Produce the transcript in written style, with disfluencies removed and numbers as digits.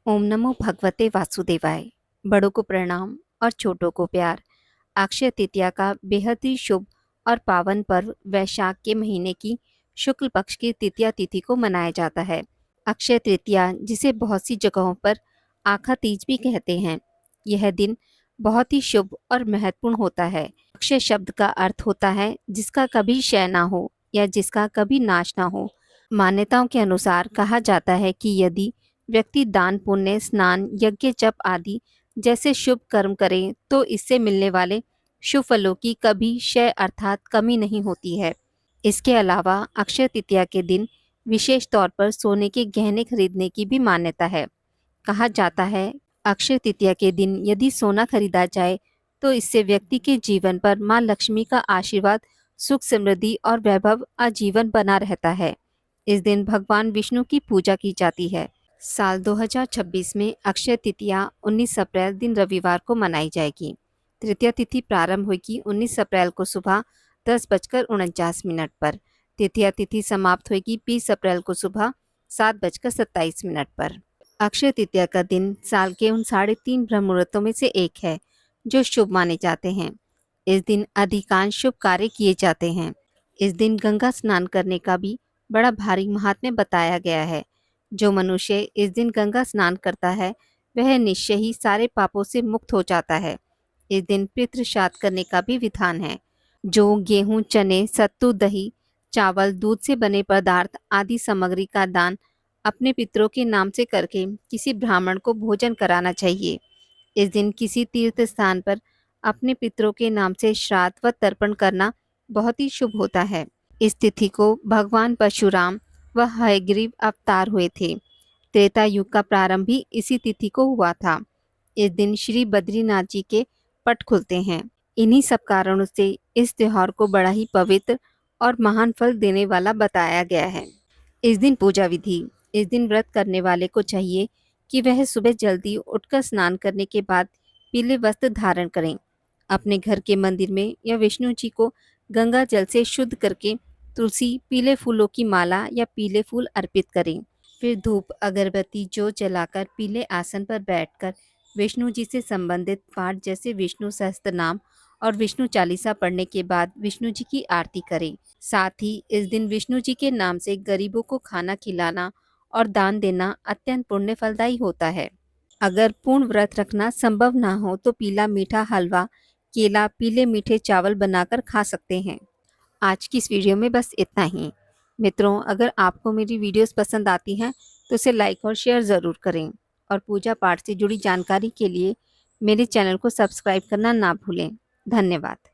ओम नमो भगवते वासुदेवाय। बड़ों को प्रणाम और छोटों को प्यार। अक्षय तृतीया का बेहद ही शुभ और पावन पर्व वैशाख के महीने की शुक्ल पक्ष की तृतीया तिथि को मनाया जाता है। अक्षय तृतीया, जिसे बहुत सी जगहों पर आखा तीज भी कहते हैं, यह दिन बहुत ही शुभ और महत्वपूर्ण होता है। अक्षय शब्द का अर्थ होता है जिसका कभी क्षय ना हो या जिसका कभी नाश ना हो। मान्यताओं के अनुसार कहा जाता है कि यदि व्यक्ति दान, पुण्य, स्नान, यज्ञ, जप आदि जैसे शुभ कर्म करे तो इससे मिलने वाले शुभ फलों की कभी क्षय अर्थात कमी नहीं होती है। इसके अलावा अक्षय तृतीया के दिन विशेष तौर पर सोने के गहने खरीदने की भी मान्यता है। कहा जाता है अक्षय तृतीया के दिन यदि सोना खरीदा जाए तो इससे व्यक्ति के जीवन पर मां लक्ष्मी का आशीर्वाद, सुख, समृद्धि और वैभव आजीवन बना रहता है। इस दिन भगवान विष्णु की पूजा की जाती है। साल 2026 में अक्षय तृतीया 19 अप्रैल दिन रविवार को मनाई जाएगी। तृतीया तिथि प्रारंभ होगी 19 अप्रैल को सुबह 10:49 पर। तृतीया तिथि समाप्त होगी 20 अप्रैल को सुबह 7:27 पर। अक्षय तृतीया का दिन साल के उन 3.5 ब्रह्म मुहूर्तों में से एक है जो शुभ माने जाते हैं। इस दिन अधिकांश शुभ कार्य किए जाते हैं। इस दिन गंगा स्नान करने का भी बड़ा भारी महात्म्य बताया गया है। जो मनुष्य इस दिन गंगा स्नान करता है वह निश्चय ही सारे पापों से मुक्त हो जाता है। इस दिन पितृ श्राद्ध करने का भी विधान है। जो गेहूं, चने, सत्तू, दही, चावल, दूध से बने पदार्थ आदि सामग्री का दान अपने पितरों के नाम से करके किसी ब्राह्मण को भोजन कराना चाहिए। इस दिन किसी तीर्थ स्थान पर अपने पितरों के नाम से श्राद्ध व तर्पण करना बहुत ही शुभ होता है। इस तिथि को भगवान परशुराम व हयग्रीव अवतार हुए थे। त्रेता युग का प्रारंभ भी इसी तिथि को हुआ था। इस दिन श्री बद्रीनाथ जी के पट खुलते हैं। इन्हीं सब कारणों से इस त्योहार को बड़ा ही पवित्र और महान फल देने वाला बताया गया है। इस दिन पूजा विधि। इस दिन व्रत करने वाले को चाहिए कि वह सुबह जल्दी उठकर स्नान करने के बाद पीले वस्त्र धारण करें। अपने घर के मंदिर में या विष्णु जी को गंगा जल से शुद्ध करके तुलसी, पीले फूलों की माला या पीले फूल अर्पित करें। फिर धूप, अगरबत्ती, जोत जलाकर पीले आसन पर बैठकर विष्णु जी से संबंधित पाठ जैसे विष्णु सहस्त्रनाम और विष्णु चालीसा पढ़ने के बाद विष्णु जी की आरती करें। साथ ही इस दिन विष्णु जी के नाम से गरीबों को खाना खिलाना और दान देना अत्यंत पुण्य फलदायी होता है। अगर पूर्ण व्रत रखना संभव ना हो तो पीला मीठा हलवा, केला, पीले मीठे चावल बनाकर खा सकते हैं। आज की इस वीडियो में बस इतना ही। मित्रों, अगर आपको मेरी वीडियोस पसंद आती हैं तो इसे लाइक और शेयर ज़रूर करें और पूजा पाठ से जुड़ी जानकारी के लिए मेरे चैनल को सब्सक्राइब करना ना भूलें। धन्यवाद।